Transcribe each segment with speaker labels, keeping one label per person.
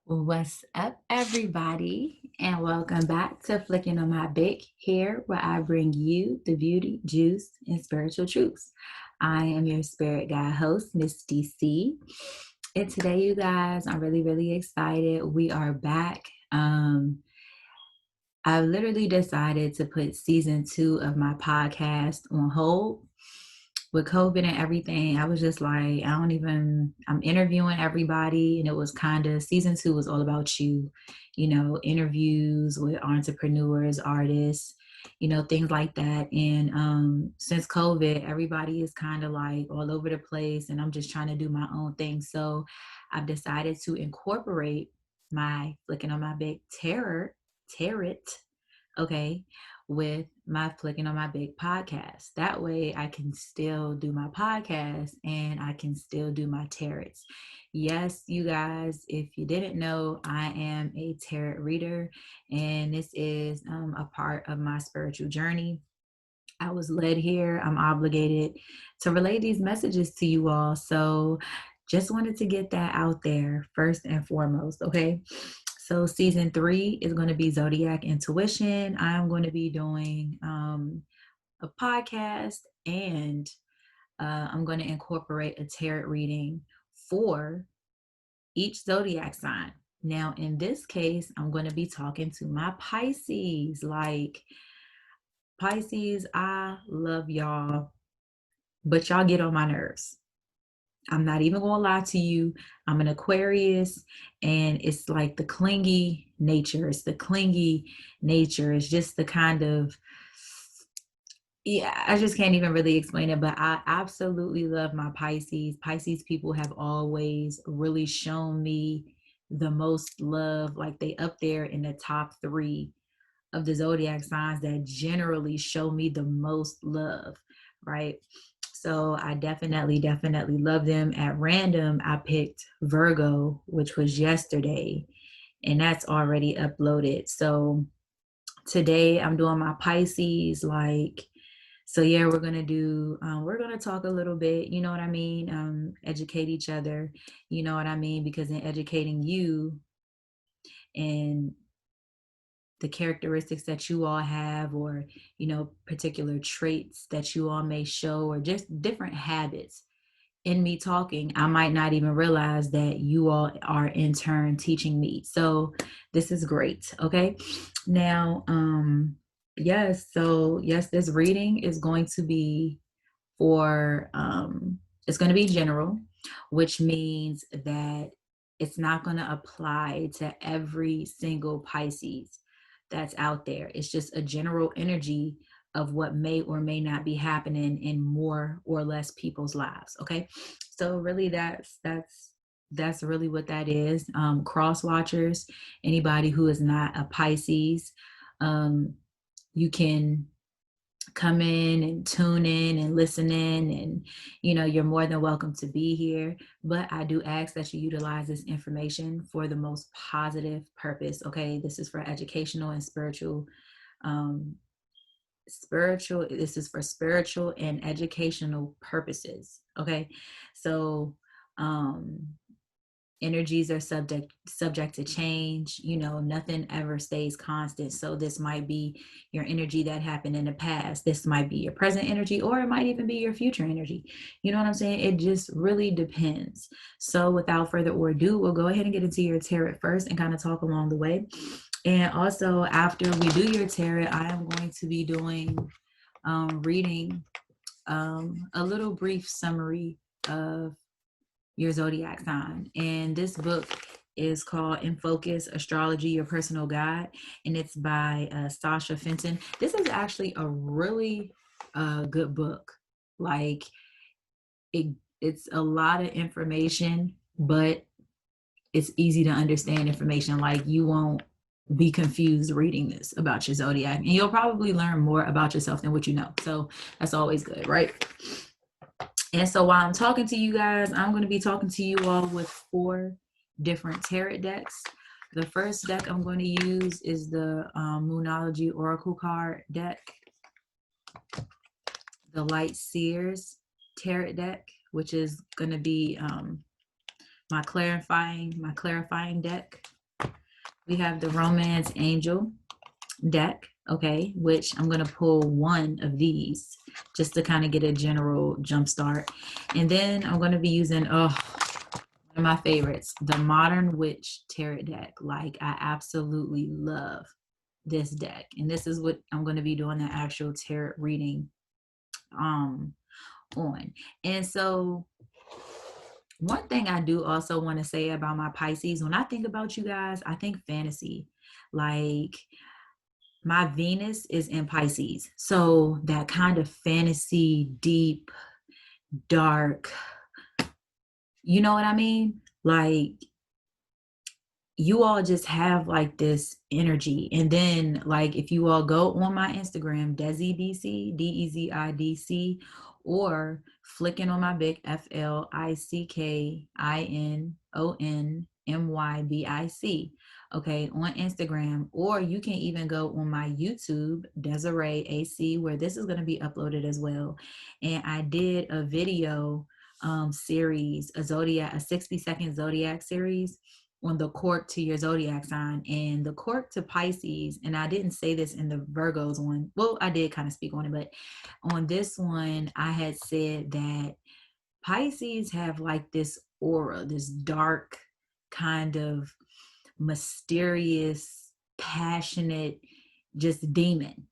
Speaker 1: What's up, everybody, and welcome back to Flickinonmybic, here where I bring you the beauty, juice, and spiritual truths. I am your spirit guide host, MS.DC, and today, you guys, I'm really excited. We are back. I literally decided to put season 2 of my podcast on hold with COVID and everything. I was just like, I'm interviewing everybody. And it was season 2 was all about interviews with entrepreneurs, artists, things like that. And since COVID, everybody is kind of like all over the place and I'm just trying to do my own thing. So I've decided to incorporate my Flicking on My Big Tarot, okay, with my Flicking on My Big podcast. That way I can still do my podcast and I can still do my tarots. Yes, you guys, if you didn't know, I am a tarot reader and this is a part of my spiritual journey. I was led here. I'm obligated to relay these messages to you all. So just wanted to get that out there first and foremost, okay? So season 3 is going to be Zodiac Intuition. I'm going to be doing a podcast and I'm going to incorporate a tarot reading for each zodiac sign. Now, in this case, I'm going to be talking to my Pisces. Like, Pisces, I love y'all, but y'all get on my nerves. I'm not even going to lie to you. I'm an Aquarius and it's like the clingy nature. It's the clingy nature. It's just the kind of, I just can't even really explain it, but I absolutely love my Pisces. Pisces people have always really shown me the most love. Like they up there in the top 3 of the zodiac signs that generally show me the most love, right? So I definitely love them. At random, I picked Virgo, which was yesterday, and that's already uploaded. So today I'm doing my Pisces. So yeah, we're gonna talk a little bit, you know what I mean? Educate each other, you know what I mean? Because in educating you and the characteristics that you all have, or particular traits that you all may show, or just different habits, in me talking, I might not even realize that you all are in turn teaching me. So this is great. Okay, now yes, so yes, this reading is going to be for it's going to be general, which means that it's not going to apply to every single Pisces that's out there. It's just a general energy of what may or may not be happening in more or less people's lives. Okay, so really that's really what that is. Cross watchers, anybody who is not a Pisces, you can come in and tune in and listen in, and you're more than welcome to be here, but I do ask that you utilize this information for the most positive purpose. Okay, this is for educational and this is for spiritual and educational purposes. Okay, so energies are subject to change. Nothing ever stays constant. So this might be your energy that happened in the past, this might be your present energy, or it might even be your future energy. You know what I'm saying? It just really depends. So without further ado, we'll go ahead and get into your tarot first and kind of talk along the way. And also, after we do your tarot, I am going to be doing reading a little brief summary of your zodiac sign. And this book is called In Focus, Astrology, Your Personal Guide, and it's by Sasha Fenton. This is actually a really good book. Like it's a lot of information, but it's easy to understand information. Like you won't be confused reading this about your zodiac, and you'll probably learn more about yourself than what you know. So that's always good, right? And so while I'm talking to you guys, I'm going to be talking to you all with 4 different tarot decks. The first deck I'm going to use is the Moonology Oracle card deck, the Light Seers tarot deck, which is going to be my clarifying deck, We have the Romance Angel deck, okay, which I'm going to pull one of these just to kind of get a general jump start. And then I'm going to be using, one of my favorites, the Modern Witch Tarot deck. Like, I absolutely love this deck. And this is what I'm going to be doing the actual tarot reading on. And so one thing I do also want to say about my Pisces, when I think about you guys, I think fantasy. Like, my Venus is in Pisces. So that kind of fantasy, deep, dark, you know what I mean? Like, you all just have like this energy. And then, like, if you all go on my Instagram, Dezi DC, DEZIDC, or Flickinonmybic, FLICKINONMYBIC, okay, on Instagram. Or you can even go on my YouTube, Desiree AC, where this is going to be uploaded as well. And I did a video series, a 60-second Zodiac series on the cork to your zodiac sign, and the cork to Pisces. And I didn't say this in the Virgos one. Well, I did kind of speak on it, but on this one, I had said that Pisces have like this aura, this dark, kind of mysterious, passionate, just demon,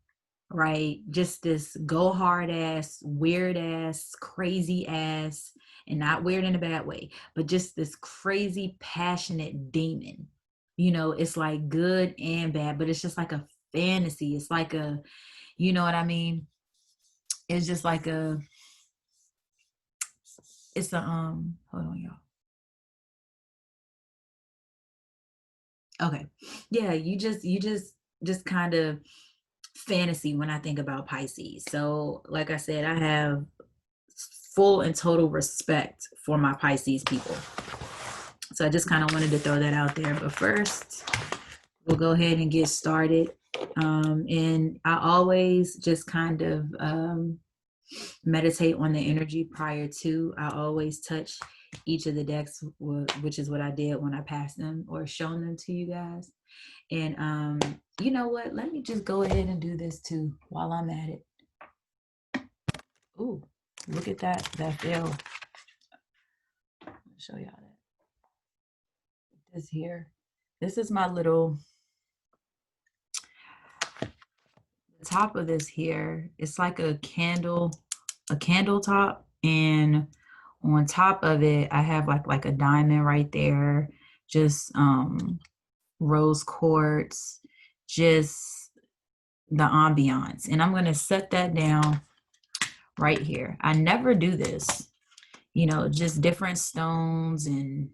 Speaker 1: right? Just this go hard ass, weird ass, crazy ass, and not weird in a bad way, but just this crazy, passionate demon. You know, it's like good and bad, but it's just like a fantasy. It's like a, you know what I mean? It's just like a, it's a, hold on, y'all. Okay. Yeah, you just kind of fantasy when I think about Pisces. So, like I said, I have full and total respect for my Pisces people. So I just kind of wanted to throw that out there. But first, we'll go ahead and get started. And I always just kind of meditate on the energy prior to. I always touch each of the decks, which is what I did when I passed them or shown them to you guys. And you know what? Let me just go ahead and do this too while I'm at it. Ooh, look at that. That fell. I'll show y'all that. This here. This is my little, the top of this here. It's like a candle top. And on top of it, I have like a diamond right there. Just rose quartz, just the ambiance. And I'm going to set that down right here. I never do this, you know, just different stones and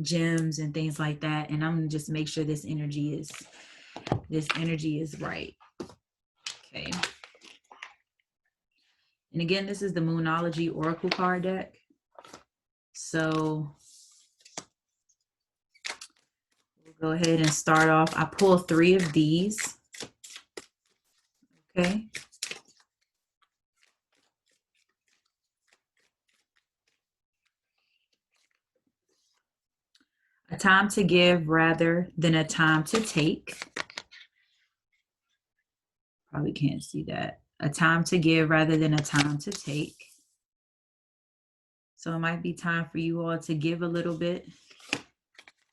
Speaker 1: gems and things like that. And I'm going to just make sure this energy is right. Okay. And again, this is the Moonology Oracle card deck. So we'll go ahead and start off. I pull 3 of these. Okay. A time to give rather than a time to take. Probably can't see that. A time to give rather than a time to take. So it might be time for you all to give a little bit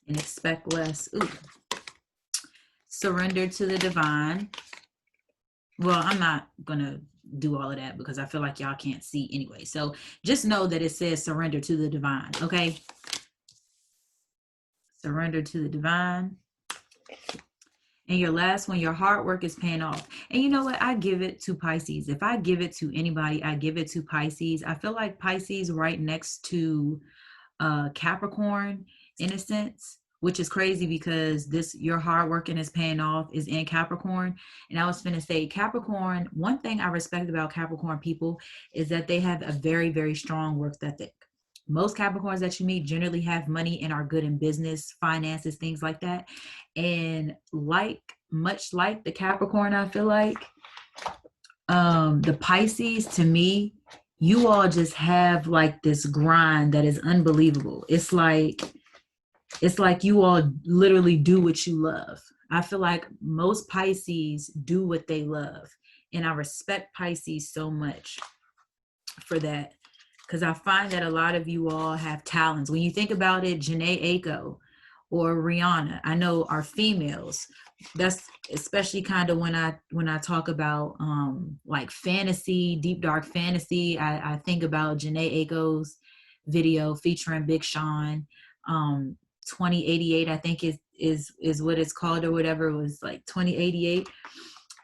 Speaker 1: and expect less. Ooh. Surrender to the divine. Well, I'm not going to do all of that because I feel like y'all can't see anyway. So just know that it says surrender to the divine, okay? Surrender to the divine. And your last one, your hard work is paying off. And you know what? I give it to Pisces. If I give it to anybody, I give it to Pisces. I feel like Pisces right next to Capricorn in a sense, which is crazy because your hard working is paying off is in Capricorn. And I was finna say Capricorn, one thing I respect about Capricorn people is that they have a very, very strong work ethic. Most Capricorns that you meet generally have money and are good in business, finances, things like that. And much like the Capricorn, I feel like the Pisces, to me, you all just have like this grind that is unbelievable. It's like it's like you all literally do what you love. I feel like most Pisces do what they love. And I respect Pisces so much for that, because I find that a lot of you all have talents. When you think about it, Janae Aiko or Rihanna, I know are females. That's especially kind of when I talk about like fantasy, deep dark fantasy. I think about Janae Aiko's video featuring Big Sean. 2088, I think is what it's called or whatever. It was like 2088.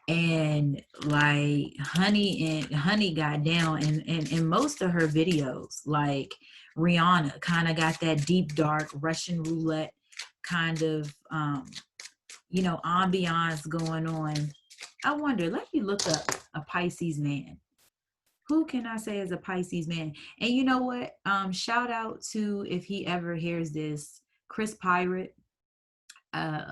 Speaker 1: And like honey got down in most of her videos. Like Rihanna kind of got that deep dark Russian roulette kind of ambiance going on. I wonder, let me look up a Pisces man. Who can I say is a Pisces man? And you know what, shout out to, if he ever hears this, Chris Pirate,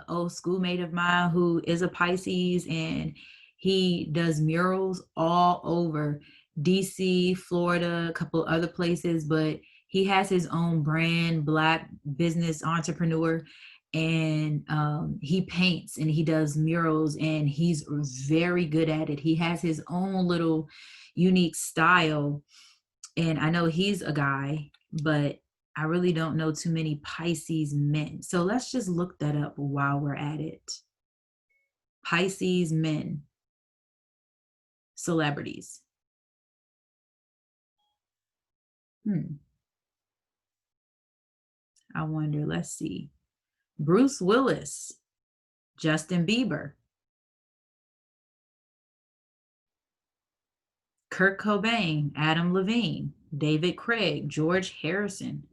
Speaker 1: old schoolmate of mine who is a Pisces, and he does murals all over DC, Florida, a couple other places, but he has his own brand, Black business entrepreneur, and he paints and he does murals, and he's very good at it. He has his own little unique style, and I know he's a guy, but I really don't know too many Pisces men. So let's just look that up while we're at it. Pisces men, celebrities. I wonder, let's see. Bruce Willis, Justin Bieber, Kurt Cobain, Adam Levine, David Craig, George Harrison,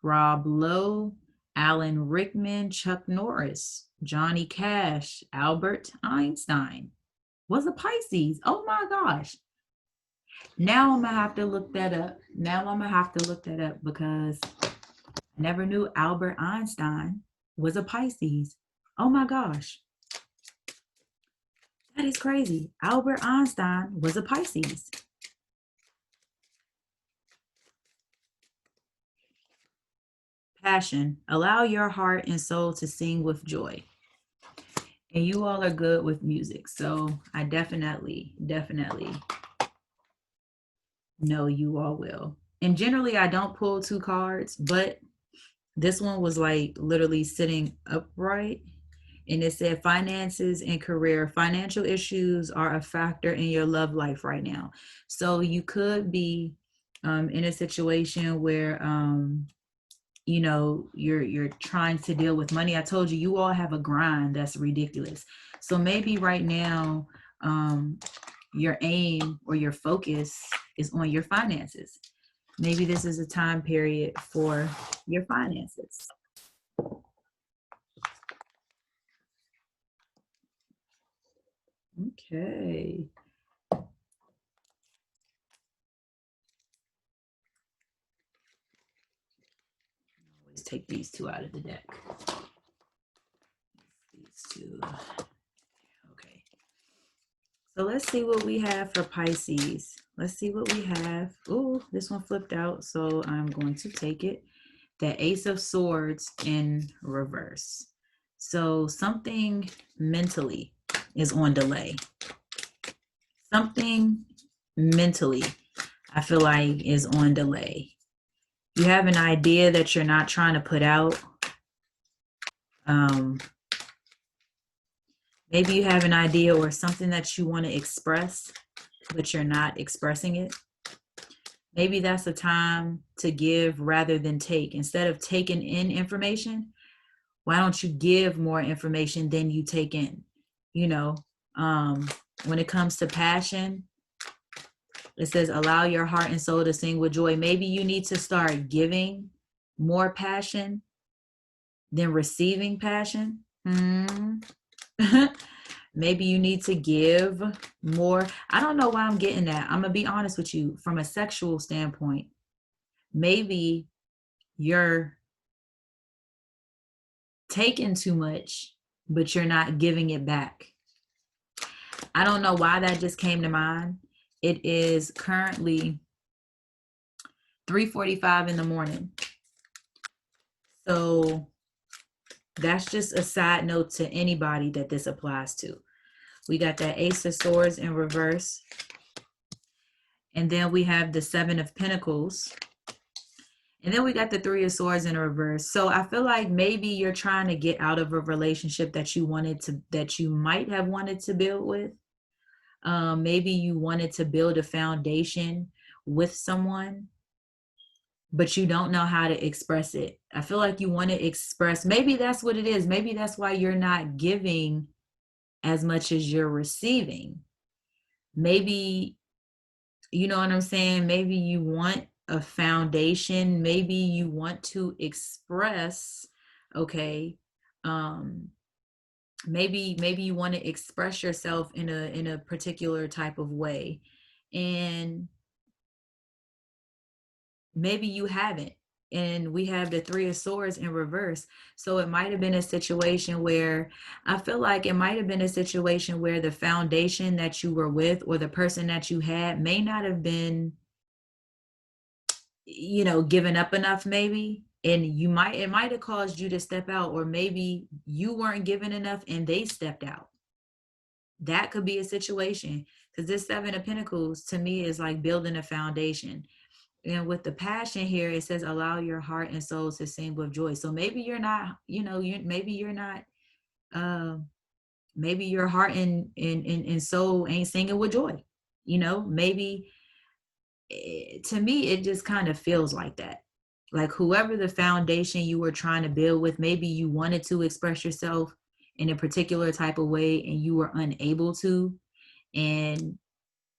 Speaker 1: Rob Lowe, Alan Rickman, Chuck Norris, Johnny Cash, Albert Einstein was a Pisces. Oh my gosh. Now I'm gonna have to look that up. Because I never knew Albert Einstein was a Pisces. Oh my gosh. That is crazy. Albert Einstein was a Pisces. Passion. Allow your heart and soul to sing with joy. And you all are good with music, so I definitely know you all will. And generally I don't pull two cards, but this one was like literally sitting upright, and it said finances and career. Financial issues are a factor in your love life right now. So you could be in a situation where you're trying to deal with money. I told you, you all have a grind that's ridiculous. So maybe right now your aim or your focus is on your finances. Maybe this is a time period for your finances. Okay. Always take these two out of the deck. These two. Okay. So let's see what we have for Pisces. Let's see what we have. Oh, this one flipped out, so I'm going to take it. The Ace of Swords in reverse. So something mentally is on delay. Something mentally, I feel like, is on delay. You have an idea that you're not trying to put out. Maybe you have an idea or something that you want to express, but you're not expressing it. Maybe that's a time to give rather than take. Instead of taking in information, why don't you give more information than you take in? When it comes to passion, it says allow your heart and soul to sing with joy. Maybe you need to start giving more passion than receiving passion. Maybe you need to give more. I don't know why I'm getting that. I'm going to be honest with you. From a sexual standpoint, maybe you're taking too much, but you're not giving it back. I don't know why that just came to mind. It is currently 3:45 in the morning. So That's just a side note to anybody that this applies to. We got that Ace of Swords in reverse. And then we have the Seven of Pentacles. And then we got the Three of Swords in reverse. So I feel like maybe you're trying to get out of a relationship that you might have wanted to build with. Maybe you wanted to build a foundation with someone, but you don't know how to express it. I feel like you want to express, maybe that's what it is. Maybe that's why you're not giving as much as you're receiving. Maybe, you know what I'm saying? Maybe you want a foundation. Maybe you want to express, okay, maybe you want to express yourself in a particular type of way, and maybe you haven't. And we have the Three of Swords in reverse. So it might have been a situation where, I feel like it might have been a situation where the foundation that you were with or the person that you had may not have been, you know, given up enough maybe. And it might have caused you to step out, or maybe you weren't given enough and they stepped out. That could be a situation, because this Seven of Pentacles to me is like building a foundation. And with the passion here, it says allow your heart and soul to sing with joy. So maybe you're not, you know, maybe you're not, maybe your heart and soul ain't singing with joy. You know, maybe to me, it just kind of feels like that. Like whoever the foundation you were trying to build with, maybe you wanted to express yourself in a particular type of way and you were unable to, and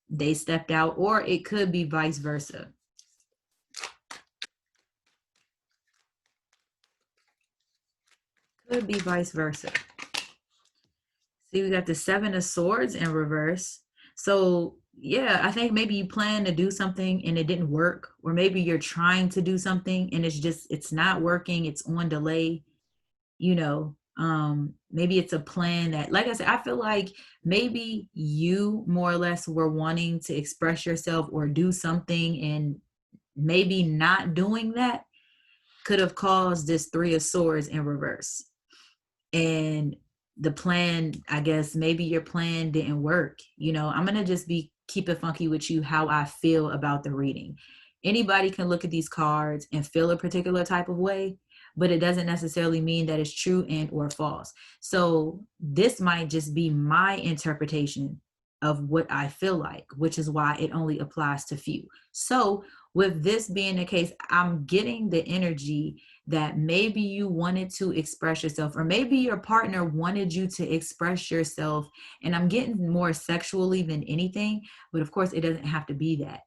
Speaker 1: they stepped out, or it could be vice versa. Could be vice versa. See, we got the Seven of Swords in reverse. So yeah, I think maybe you plan to do something and it didn't work, or maybe you're trying to do something and it's not working, it's on delay, you know. Maybe it's a plan that, like I said, I feel like maybe you more or less were wanting to express yourself or do something, and maybe not doing that could have caused this Three of Swords in reverse. And the plan, I guess maybe your plan didn't work. You know, I'm gonna just keep it funky with you how I feel about the reading. Anybody can look at these cards and feel a particular type of way, but it doesn't necessarily mean that it's true and or false. So this might just be my interpretation of what I feel like, which is why it only applies to few. So with this being the case, I'm getting the energy that maybe you wanted to express yourself, or maybe your partner wanted you to express yourself. And I'm getting more sexually than anything, but of course it doesn't have to be that.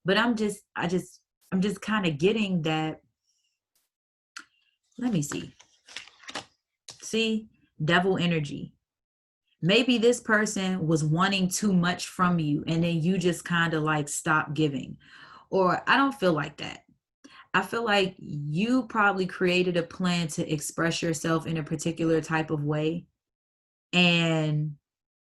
Speaker 1: But I'm just kind of getting that. Let me see. See, devil energy. Maybe this person was wanting too much from you, and then you just kind of like stop giving. Or I don't feel like that. I feel like you probably created a plan to express yourself in a particular type of way. And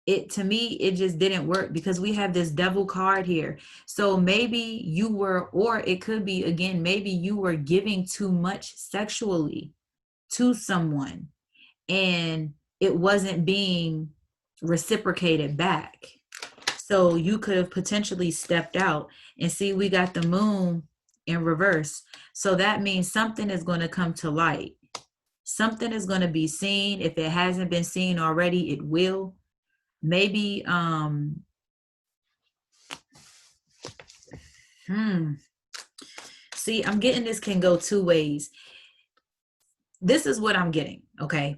Speaker 1: to me, it just didn't work, because we have this devil card here. So maybe you were, or it could be, again, maybe you were giving too much sexually to someone and it wasn't being reciprocated back. So you could have potentially stepped out. And see, we got the Moon in reverse. So that means something is going to come to light. Something is going to be seen. If it hasn't been seen already, it will. Maybe, see, I'm getting this can go two ways. This is what I'm getting, okay?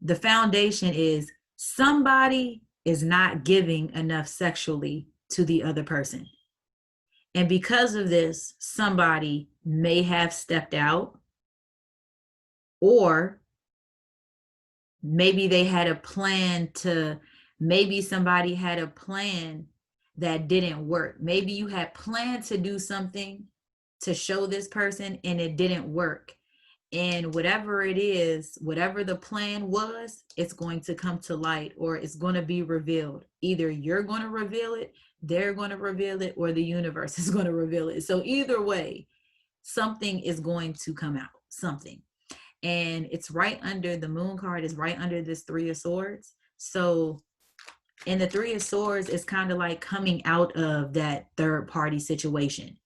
Speaker 1: The foundation is somebody is not giving enough sexually to the other person. And because of this, somebody may have stepped out, or maybe they had a plan to, maybe somebody had a plan that didn't work. Maybe you had planned to do something to show this person and it didn't work. And whatever it is, whatever the plan was, it's going to come to light, or it's going to be revealed. Either you're going to reveal it, they're going to reveal it, or the universe is going to reveal it. So either way, something is going to come out, something. And it's right under, the moon card is right under this Three of Swords. So in the Three of Swords, it's kind of like coming out of that third party situation.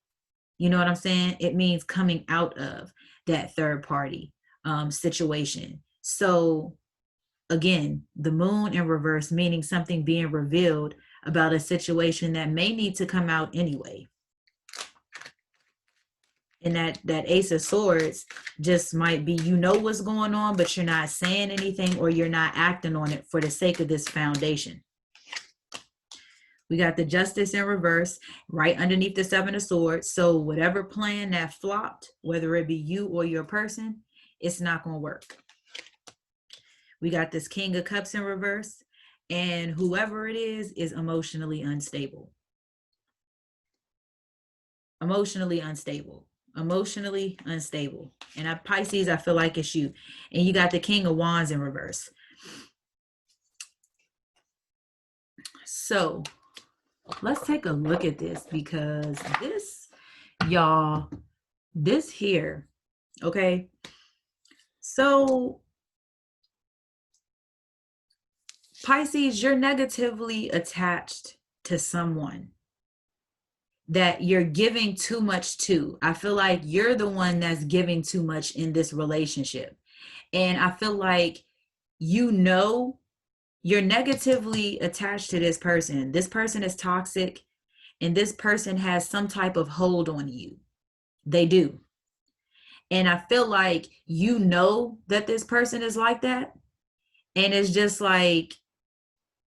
Speaker 1: You know what I'm saying? It means coming out of that third party situation. So again, the moon in reverse, meaning something being revealed about a situation that may need to come out anyway. And that Ace of Swords just might be, you know what's going on, but you're not saying anything, or you're not acting on it for the sake of this foundation. We got the Justice in reverse right underneath the Seven of Swords. So whatever plan that flopped, whether it be you or your person, it's not going to work. We got this King of Cups in reverse, and whoever it is emotionally unstable. Emotionally unstable. Emotionally unstable. And at Pisces, I feel like it's you. And you got the King of Wands in reverse. So let's take a look at this, because this, y'all, this here, okay? So Pisces, you're negatively attached to someone that you're giving too much to. I feel like you're the one that's giving too much in this relationship. And I feel like, you know, you're negatively attached to this person. This person is toxic, and this person has some type of hold on you. They do. And I feel like, you know, that this person is like that. And it's just like,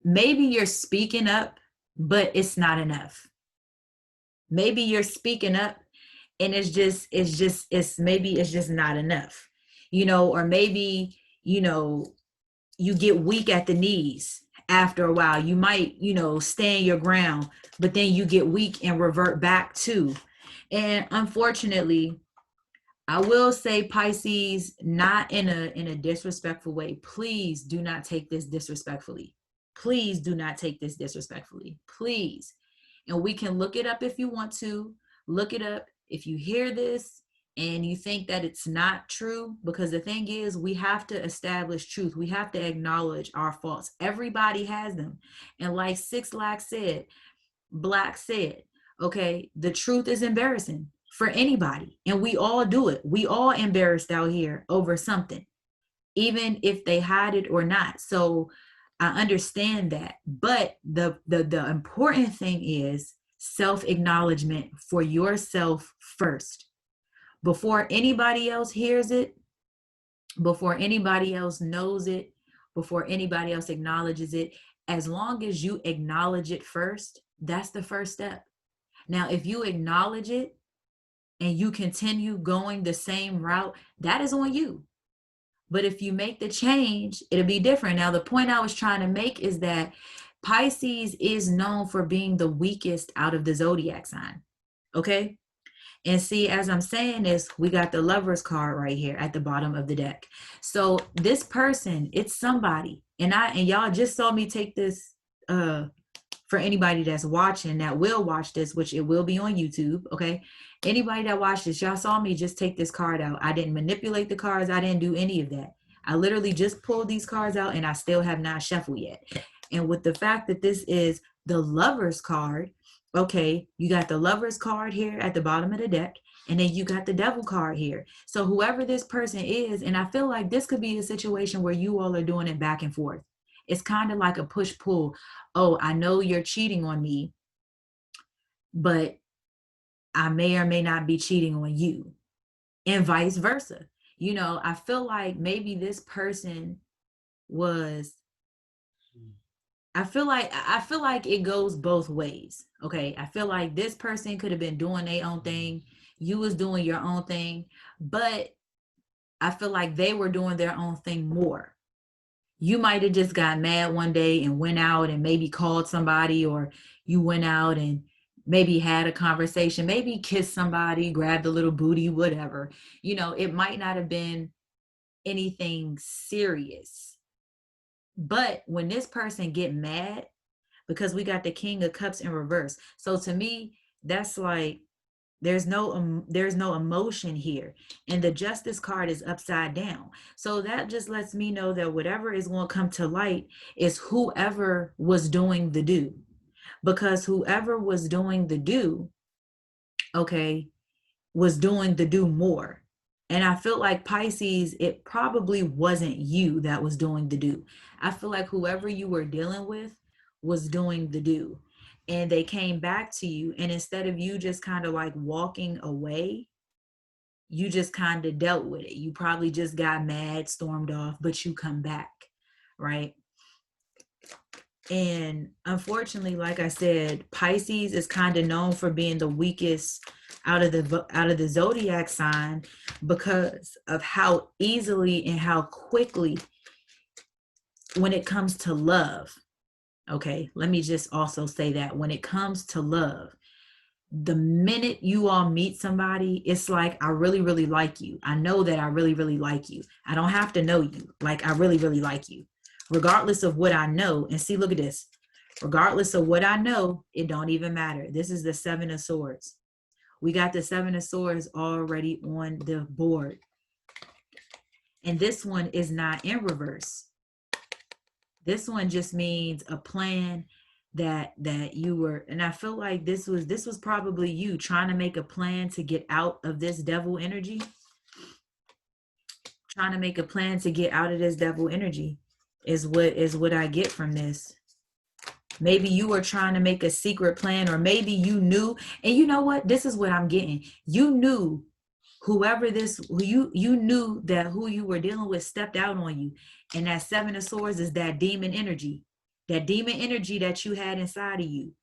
Speaker 1: maybe you're speaking up, but it's not enough. Maybe you're speaking up, and it's maybe it's just not enough, you know, or maybe, you know, you get weak at the knees after a while. You might, you know, stand your ground, but then you get weak and revert back to. And unfortunately, I will say, Pisces, not in a disrespectful way. Please do not take this disrespectfully. Please do not take this disrespectfully. Please. And we can look it up if you want to. Look it up if you hear this and you think that it's not true, because the thing is, we have to establish truth. We have to acknowledge our faults. Everybody has them. And like Black said, okay, the truth is embarrassing for anybody. And we all do it. We all embarrassed out here over something, even if they hide it or not. So I understand that. But the important thing is self-acknowledgement for yourself first. Before anybody else hears it, before anybody else knows it, before anybody else acknowledges it, as long as you acknowledge it first, that's the first step. Now, if you acknowledge it and you continue going the same route, that is on you. But if you make the change, it'll be different. Now, the point I was trying to make is that Pisces is known for being the weakest out of the zodiac sign. Okay? And see, as I'm saying this, we got the Lovers card right here at the bottom of the deck. So this person, it's somebody. And y'all just saw me take this for anybody that's watching, that will watch this, which it will be on YouTube, okay? Anybody that watched this, y'all saw me just take this card out. I didn't manipulate the cards. I didn't do any of that. I literally just pulled these cards out, and I still have not shuffled yet. And with the fact that this is the Lovers card, okay, you got the Lovers card here at the bottom of the deck, and then you got the Devil card here. So whoever this person is, and I feel like this could be a situation where you all are doing it back and forth. It's kind of like a push-pull. Oh, I know you're cheating on me, but I may or may not be cheating on you, and vice versa. You know, I feel like maybe this person was, I feel like it goes both ways. Okay. I feel like this person could have been doing their own thing. You was doing your own thing, but I feel like they were doing their own thing more. You might have just got mad one day and went out and maybe called somebody, or you went out and maybe had a conversation, maybe kissed somebody, grabbed a little booty, whatever. You know, it might not have been anything serious. But when this person get mad, because we got the King of Cups in reverse. So to me, that's like, There's no emotion here. And the Justice card is upside down. So that just lets me know that whatever is going to come to light is whoever was doing the do. Because whoever was doing the do, okay, was doing the do more. And I feel like Pisces, it probably wasn't you that was doing the do. I feel like whoever you were dealing with was doing the do. And they came back to you. And instead of you just kind of like walking away, you just kind of dealt with it. You probably just got mad, stormed off, but you come back, right? And unfortunately, like I said, Pisces is kind of known for being the weakest out of the zodiac sign because of how easily and how quickly when it comes to love. Okay, let me just also say that when it comes to love, the minute you all meet somebody, it's like, I really, really like you. I know that I really, really like you. I don't have to know you. Like, I really, really like you. Regardless of what I know. And see, look at this. Regardless of what I know, it don't even matter. This is the Seven of Swords. We got the Seven of Swords already on the board. And this one is not in reverse. This one just means a plan that you were, and I feel like this was probably you trying to make a plan to get out of this devil energy. Trying to make a plan to get out of this devil energy is what I get from this. Maybe you were trying to make a secret plan, or maybe you knew, and you know what? This is what I'm getting. You knew whoever this, you knew that who you were dealing with stepped out on you. And that Seven of Swords is that demon energy. That demon energy that you had inside of you.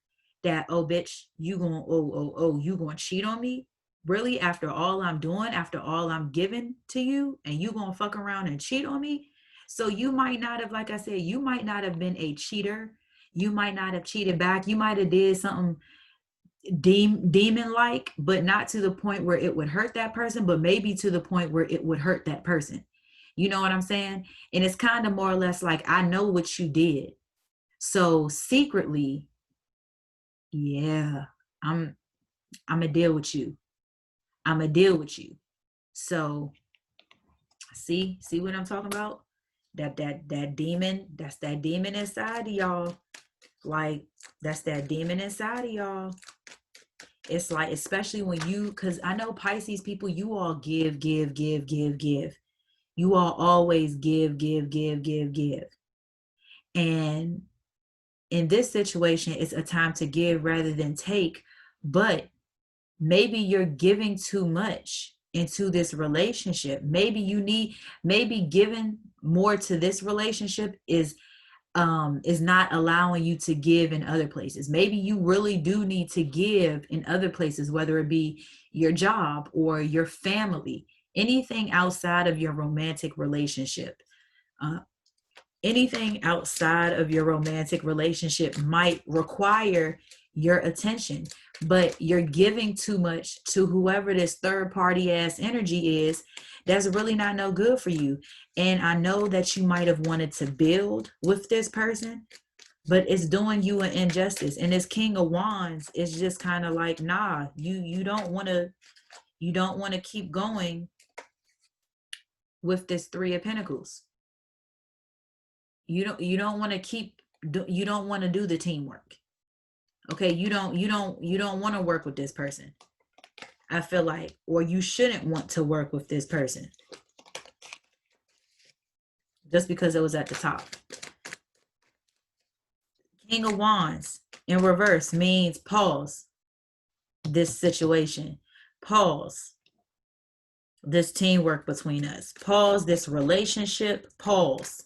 Speaker 1: That, oh, bitch, you gonna cheat on me? Really? After all I'm doing, after all I'm giving to you, and you gonna fuck around and cheat on me? So you might not have, like I said, you might not have been a cheater. You might not have cheated back. You might have did something demon-like, but not to the point where it would hurt that person, but maybe to the point where it would hurt that person. You know what I'm saying? And it's kind of more or less like, I know what you did. So secretly, yeah, I'm gonna deal with you. I'm gonna deal with you. So see what I'm talking about? That demon, that's that demon inside of y'all. Like, that's that demon inside of y'all. It's like, especially when you, because I know Pisces people, you all give. You all always give. And in this situation, it's a time to give rather than take. But maybe you're giving too much into this relationship. Maybe giving more to this relationship is not allowing you to give in other places. Maybe you really do need to give in other places, whether it be your job or your family, anything outside of your romantic relationship. Anything outside of your romantic relationship might require your attention, but you're giving too much to whoever this third party ass energy is. That's really not no good for you. And I know that you might have wanted to build with this person, but it's doing you an injustice. And this King of Wands is just kind of like, nah, you don't want to keep going with this Three of Pentacles. You don't want to do the teamwork. Okay, you don't want to work with this person. I feel like, or you shouldn't want to work with this person just because it was at the top. King of Wands in reverse means pause this situation. Pause this teamwork between us. Pause this relationship. Pause.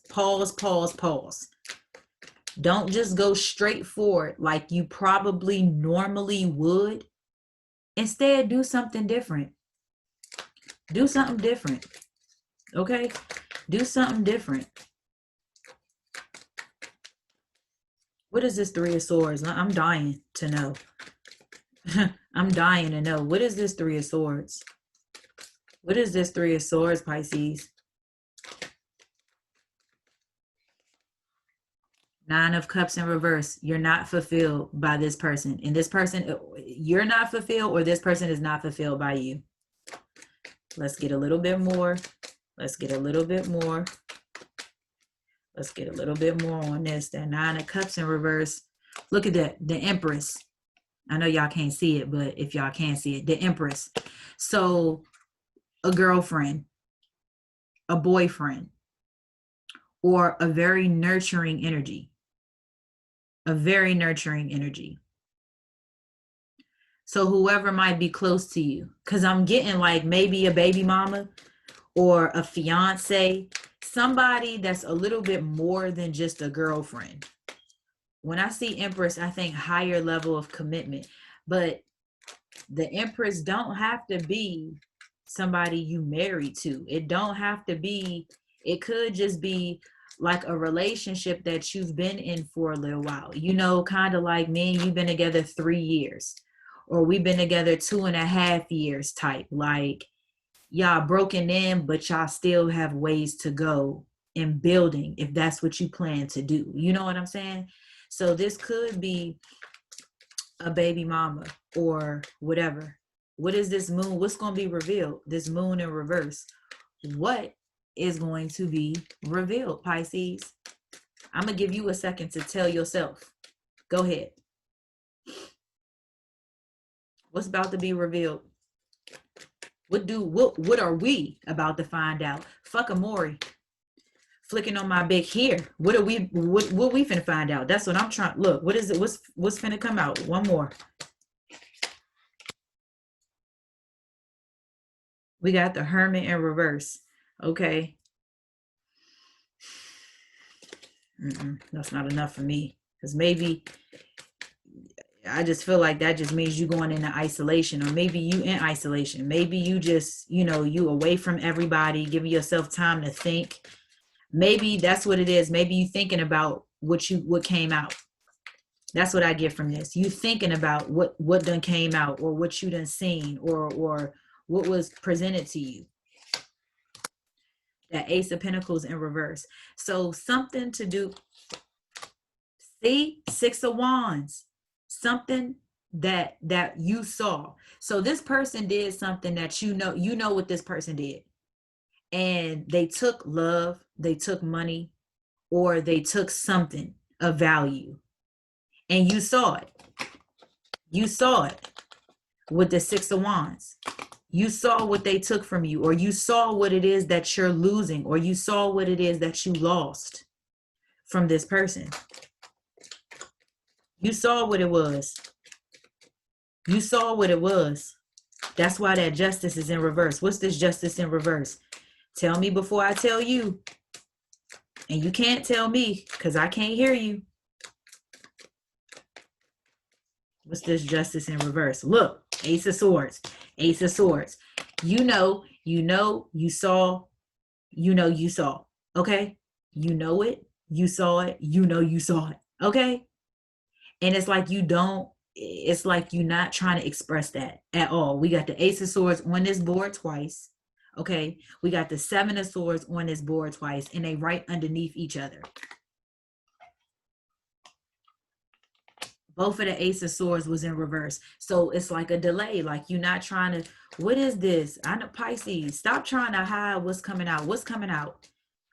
Speaker 1: Don't just go straight forward like you probably normally would. Instead, do something different. Do something different. Okay? Do something different. What is this Three of Swords? I'm dying to know. I'm dying to know. What is this Three of Swords? What is this Three of Swords, Pisces? Nine of Cups in reverse. You're not fulfilled by this person. And this person, you're not fulfilled, or this person is not fulfilled by you. Let's get a little bit more. Let's get a little bit more. Let's get a little bit more on this. That Nine of Cups in reverse. Look at that. The Empress. I know y'all can't see it, but if y'all can see it, the Empress. So a girlfriend, a boyfriend, or a very nurturing energy. A very nurturing energy. So whoever might be close to you, because I'm getting like maybe a baby mama or a fiance, somebody that's a little bit more than just a girlfriend. When I see Empress, I think higher level of commitment. But the Empress don't have to be somebody you married to. It don't have to be, it could just be like a relationship that you've been in for a little while. You know, kind of like me and you've been together 3 years. Or we've been together 2.5 years type. Like y'all broken in, but y'all still have ways to go in building if that's what you plan to do. You know what I'm saying? So this could be a baby mama or whatever. What is this moon? What's going to be revealed? This moon in reverse. What is going to be revealed, Pisces? I'm going to give you a second to tell yourself. Go ahead. What's about to be revealed? What are we about to find out? Fuck Amori. Flicking on my big here. What we finna find out? That's what I'm trying. Look, what is it? What's finna come out? One more. We got the Hermit in reverse. Okay. That's not enough for me. Because maybe I just feel like that just means you going into isolation, or maybe you in isolation. Maybe you just, you away from everybody, giving yourself time to think. Maybe that's what it is. Maybe you thinking about what came out. That's what I get from this. You thinking about what done came out, or what you done seen, or what was presented to you. That Ace of Pentacles in reverse. So something to do. See, Six of Wands. Something that you saw. So this person did something that you know what this person did. And they took love, they took money, or they took something of value. And you saw it. You saw it with the Six of Wands. You saw what they took from you, or you saw what it is that you're losing, or you saw what it is that you lost from this person. You saw what it was. You saw what it was. That's why that Justice is in reverse. What's this Justice in reverse? Tell me before I tell you. And you can't tell me because I can't hear you. What's this Justice in reverse? Look, Ace of Swords. Ace of Swords. You saw, you saw. Okay? You know it. You saw it. You saw it. Okay? And it's like it's like you're not trying to express that at all. We got the Ace of Swords on this board twice. Okay? We got the Seven of Swords on this board twice, and they right underneath each other. Both of the Ace of Swords was in reverse. So it's like a delay. Like you're not trying to, what is this? I know, Pisces, stop trying to hide what's coming out. What's coming out?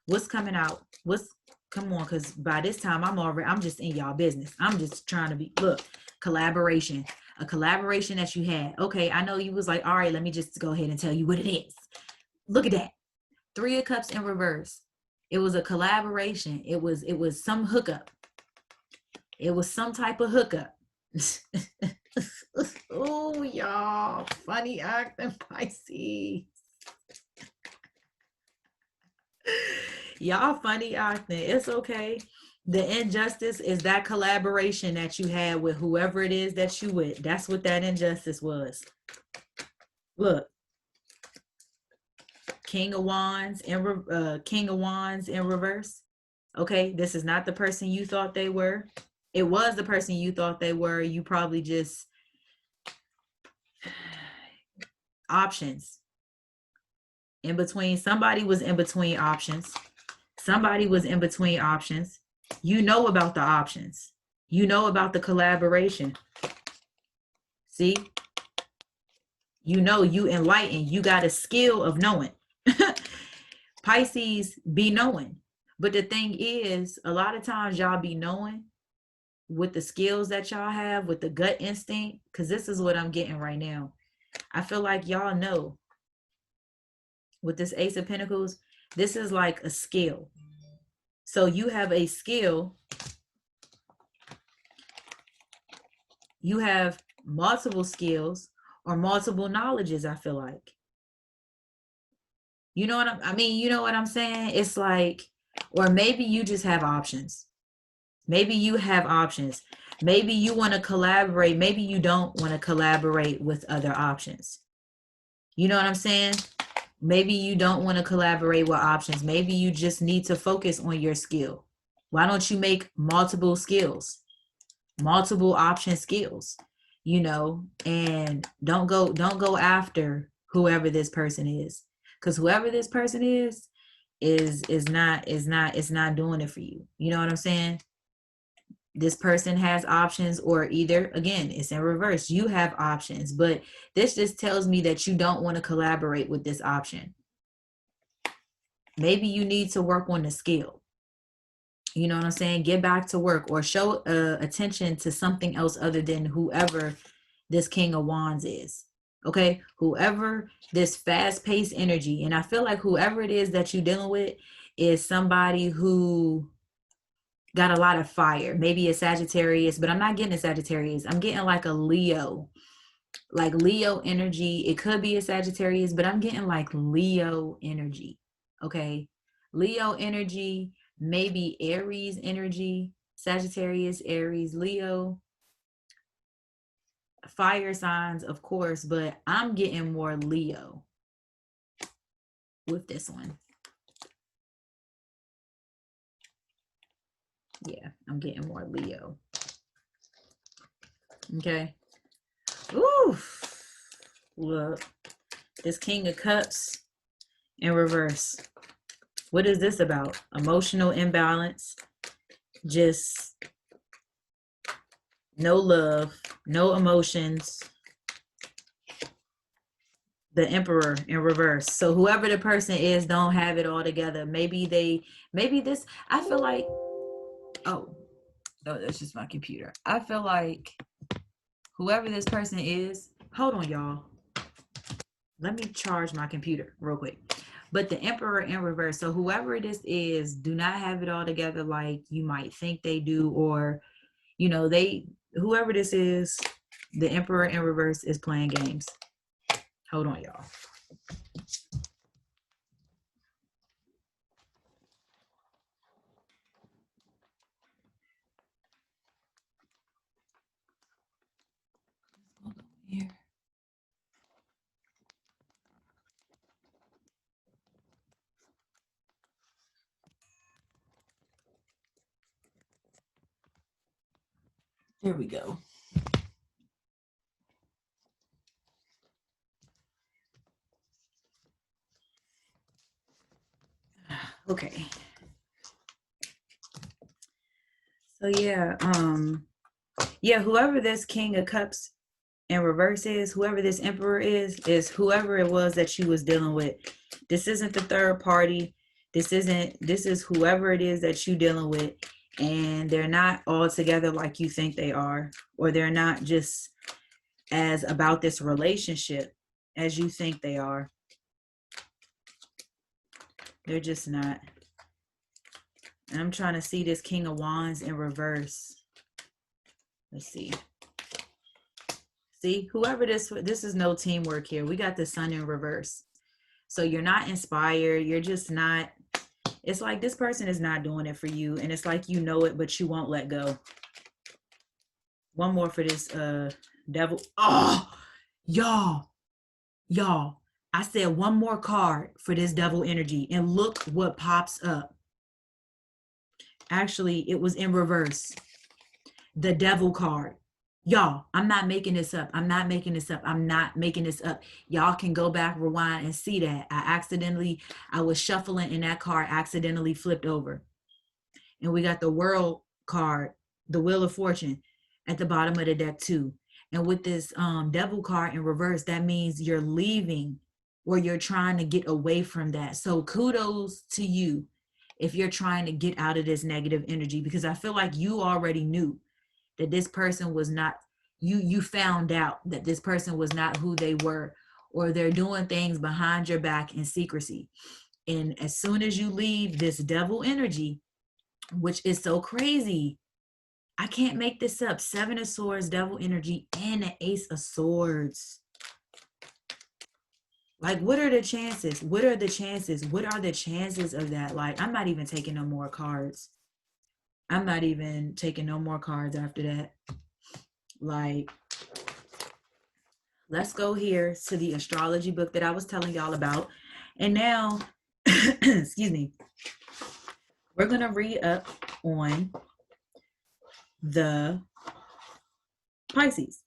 Speaker 1: What's coming out? Come on, because by this time I'm just in y'all business. I'm just trying to be, look, collaboration. A collaboration that you had. Okay, I know you was like, all right, let me just go ahead and tell you what it is. Look at that. Three of Cups in reverse. It was a collaboration. It was some hookup. It was some type of hookup. Oh, y'all, funny acting, Pisces. Y'all funny acting. It's okay. The injustice is that collaboration that you had with whoever it is that you with. That's what that injustice was. Look. King of Wands in reverse. Okay, this is not the person you thought they were. It was the person you thought they were. You probably just options. In between, somebody was in between options. Somebody was in between options. You know about the options. You know about the collaboration. See? You know, you enlightened. You got a skill of knowing. Pisces be knowing. But the thing is, a lot of times y'all be knowing with the skills that y'all have, with the gut instinct, because this is what I'm getting right now. I feel like y'all know with this Ace of Pentacles, this is like a skill. So you have a skill. You have multiple skills or multiple knowledges, I feel like. You know what I mean? You know what I'm saying? It's like, or maybe you just have options. Maybe you have options. Maybe you want to collaborate. Maybe you don't want to collaborate with other options. You know what I'm saying? Maybe you don't want to collaborate with options. Maybe you just need to focus on your skill. Why don't you make multiple skills, multiple option skills, you know, and don't go after whoever this person is. Because whoever this person is not doing it for you. You know what I'm saying? This person has options, or either, again, it's in reverse. You have options, but this just tells me that you don't want to collaborate with this option. Maybe you need to work on the skill. You know what I'm saying? Get back to work, or show attention to something else other than whoever this King of Wands is. Okay? Whoever this fast-paced energy, and I feel like whoever it is that you're dealing with is somebody who got a lot of fire. Maybe a Sagittarius, but I'm not getting a Sagittarius. I'm getting like a Leo, like Leo energy. It could be a Sagittarius, but I'm getting like Leo energy. Okay. Leo energy, maybe Aries energy, Sagittarius, Aries, Leo, fire signs, of course, but I'm getting more Leo with this one. Yeah, I'm getting more Leo. Okay. Ooh, look, this King of Cups in reverse. What is this about? Emotional imbalance, just no love, no emotions. The Emperor in reverse. So whoever the person is don't have it all together. Maybe this, I feel like, oh, no, that's just my computer. I feel like whoever this person is, hold on, y'all. Let me charge my computer real quick. But the Emperor in reverse. So whoever this is, do not have it all together like you might think they do, or, you know, whoever this is, the Emperor in reverse is playing games. Hold on, y'all. Hold on here. There we go. Okay. So yeah, whoever this King of Cups in reverse is, whoever this Emperor is whoever it was that you was dealing with. This isn't the third party. This is whoever it is that you dealing with, and they're not all together like you think they are, or they're not just as about this relationship as you think they are. They're just not. And I'm trying to see this King of Wands in reverse. Let's see. See, whoever this is no teamwork here. We got the Sun in reverse. So you're not inspired. You're just not. It's like this person is not doing it for you. And it's like you know it, but you won't let go. One more for this devil. Oh, y'all. I said one more card for this devil energy. And look what pops up. Actually, it was in reverse. The devil card. Y'all, I'm not making this up. I'm not making this up. Y'all can go back, rewind, and see that. I was shuffling and that card accidentally flipped over. And we got the World card, the Wheel of Fortune, at the bottom of the deck too. And with this Devil card in reverse, that means you're leaving or you're trying to get away from that. So kudos to you if you're trying to get out of this negative energy, because I feel like you already knew that this person was not, you found out that this person was not who they were, or they're doing things behind your back in secrecy. And as soon as you leave this devil energy, which is so crazy, I can't make this up. 7 of Swords, devil energy, and an Ace of Swords. Like, what are the chances? What are the chances? What are the chances of that? Like, I'm not even taking no more cards. I'm not even taking no more cards after that. Like, let's go here to the astrology book that I was telling y'all about. And now, excuse me, we're going to read up on the Pisces.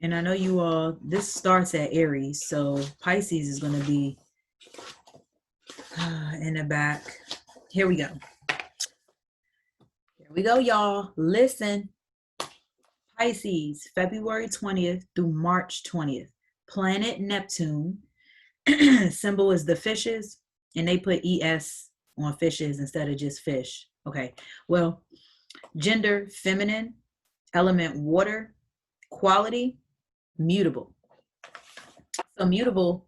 Speaker 1: And I know you all, this starts at Aries, so Pisces is going to be in the back. Here we go. Here we go, y'all. Listen. Pisces, February 20th through March 20th. Planet Neptune. Symbol is the fishes, and they put ES on fishes instead of just fish. Okay. Well, gender, feminine. Element, water. Quality, mutable. So mutable,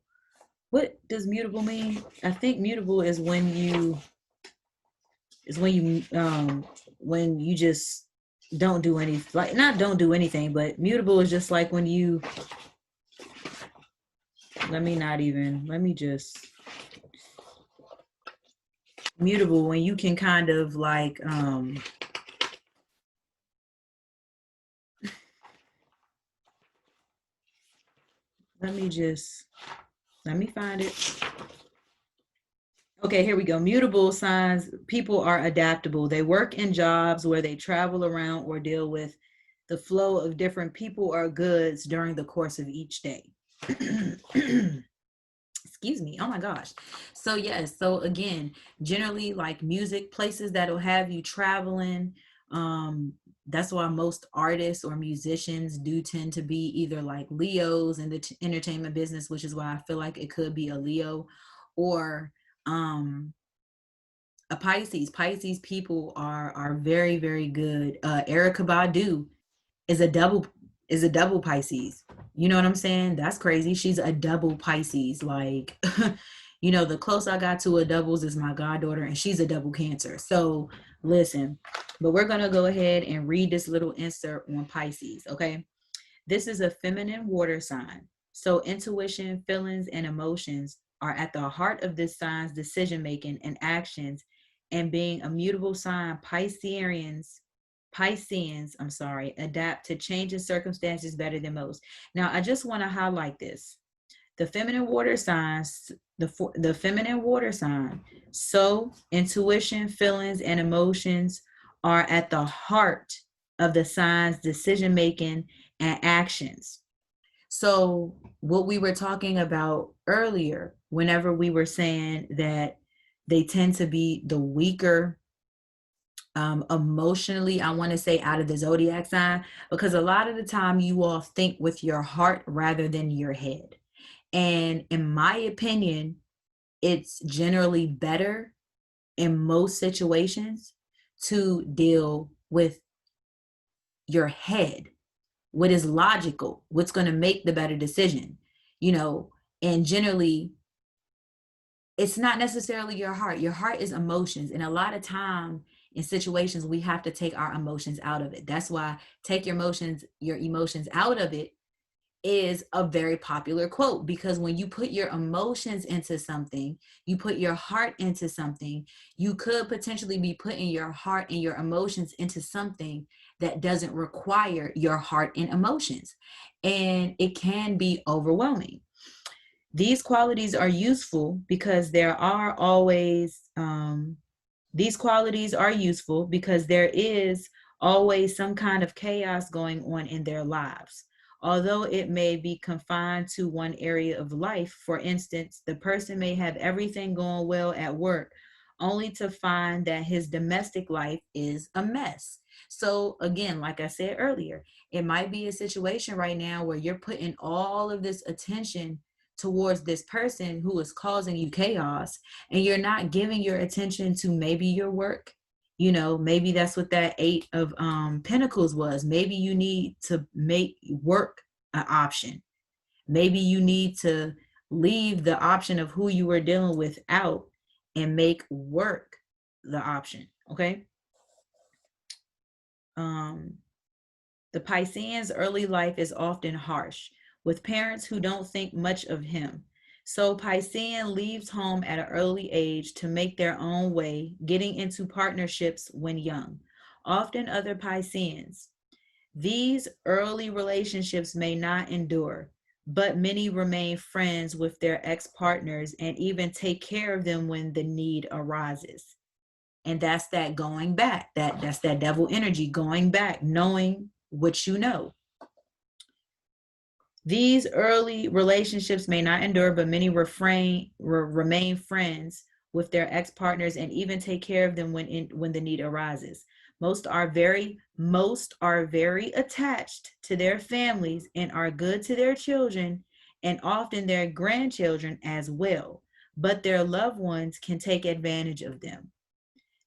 Speaker 1: what does mutable mean? I think mutable is when you just don't do anything, like not don't do anything, but mutable is just like when you, mutable when you can kind of like let me find it. Okay, here we go. Mutable signs, people are adaptable. They work in jobs where they travel around or deal with the flow of different people or goods during the course of each day. Excuse me. Oh my gosh. So yes. So again, generally like music, places that'll have you traveling. That's why most artists or musicians do tend to be either like Leos in the entertainment business, which is why I feel like it could be a Leo, or a Pisces. Pisces people are very, very good. Erykah Badu is a double Pisces. You know what I'm saying? That's crazy. She's a double Pisces. Like, you know, the closer I got to a doubles is my goddaughter, and she's a double Cancer. So listen, but we're going to go ahead and read this little insert on Pisces. Okay. This is a feminine water sign. So intuition, feelings, and emotions are at the heart of this sign's decision-making and actions. And being a mutable sign, Pisceans, adapt to changing circumstances better than most. Now, I just want to highlight this. The feminine water signs, the feminine water sign, so intuition, feelings, and emotions are at the heart of the sign's decision-making and actions. So what we were talking about earlier, whenever we were saying that they tend to be the weaker emotionally, I want to say, out of the zodiac sign, because a lot of the time you all think with your heart rather than your head. And in my opinion, it's generally better in most situations to deal with your head, what is logical, what's going to make the better decision, you know. And generally it's not necessarily your heart. Your heart is emotions, and a lot of time in situations we have to take our emotions out of it. That's why take your emotions out of it is a very popular quote, because when you put your emotions into something, you put your heart into something, you could potentially be putting your heart and your emotions into something that doesn't require your heart and emotions. And it can be overwhelming. These qualities are useful because there are always, these qualities are useful because there is always some kind of chaos going on in their lives. Although it may be confined to one area of life. For instance, the person may have everything going well at work, only to find that his domestic life is a mess. So, again, like I said earlier, it might be a situation right now where you're putting all of this attention towards this person who is causing you chaos, and you're not giving your attention to maybe your work. You know, maybe that's what that Eight of Pentacles was. Maybe you need to make work an option. Maybe you need to leave the option of who you were dealing with out and make work the option. Okay. The Piscean's early life is often harsh, with parents who don't think much of him. So Piscean leaves home at an early age to make their own way, getting into partnerships when young. Often other Pisceans. These early relationships may not endure, but many remain friends with their ex-partners and even take care of them when the need arises. And that's that going back. That's that devil energy, going back, knowing what you know. These early relationships may not endure, but many remain friends with their ex-partners and even take care of them when the need arises. Most are very attached to their families and are good to their children and often their grandchildren as well, but their loved ones can take advantage of them.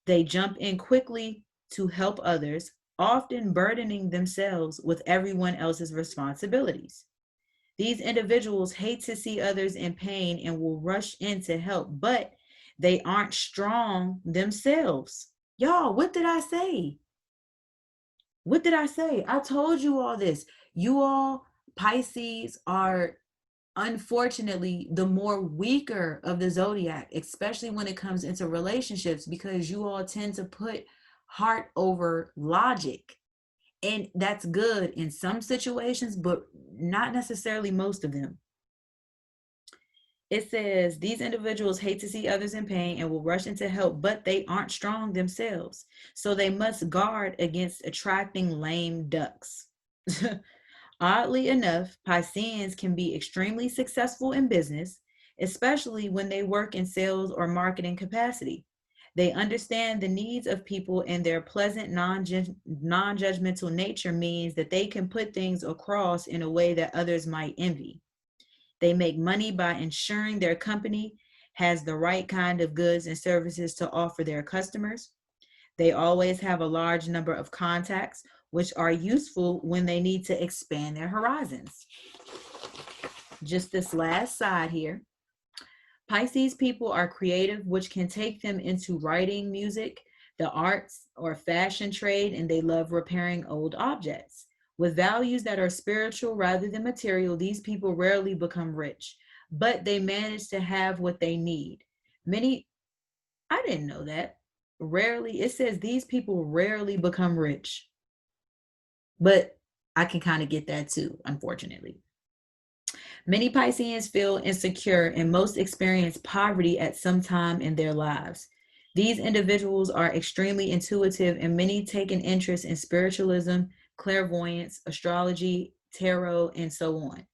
Speaker 1: They jump in quickly to help others, often burdening themselves with everyone else's responsibilities. These individuals hate to see others in pain and will rush in to help, but they aren't strong themselves. Y'all, what did I say? What did I say? I told you all this. You all, Pisces, are unfortunately the more weaker of the zodiac, especially when it comes into relationships, because you all tend to put heart over logic. And that's good in some situations, but not necessarily most of them. It says, these individuals hate to see others in pain and will rush in to help, but they aren't strong themselves. So they must guard against attracting lame ducks. Oddly enough, Pisceans can be extremely successful in business, especially when they work in sales or marketing capacity. They understand the needs of people, and their pleasant, non-judgmental nature means that they can put things across in a way that others might envy. They make money by ensuring their company has the right kind of goods and services to offer their customers. They always have a large number of contacts, which are useful when they need to expand their horizons. Just this last side here. Pisces people are creative, which can take them into writing, music, the arts, or fashion trade, and they love repairing old objects. With values that are spiritual rather than material, these people rarely become rich, but they manage to have what they need. I didn't know that. Rarely, it says these people rarely become rich, but I can kind of get that too, unfortunately. Many Pisceans feel insecure and most experience poverty at some time in their lives. These individuals are extremely intuitive, and many take an interest in spiritualism, clairvoyance, astrology, tarot, and so on.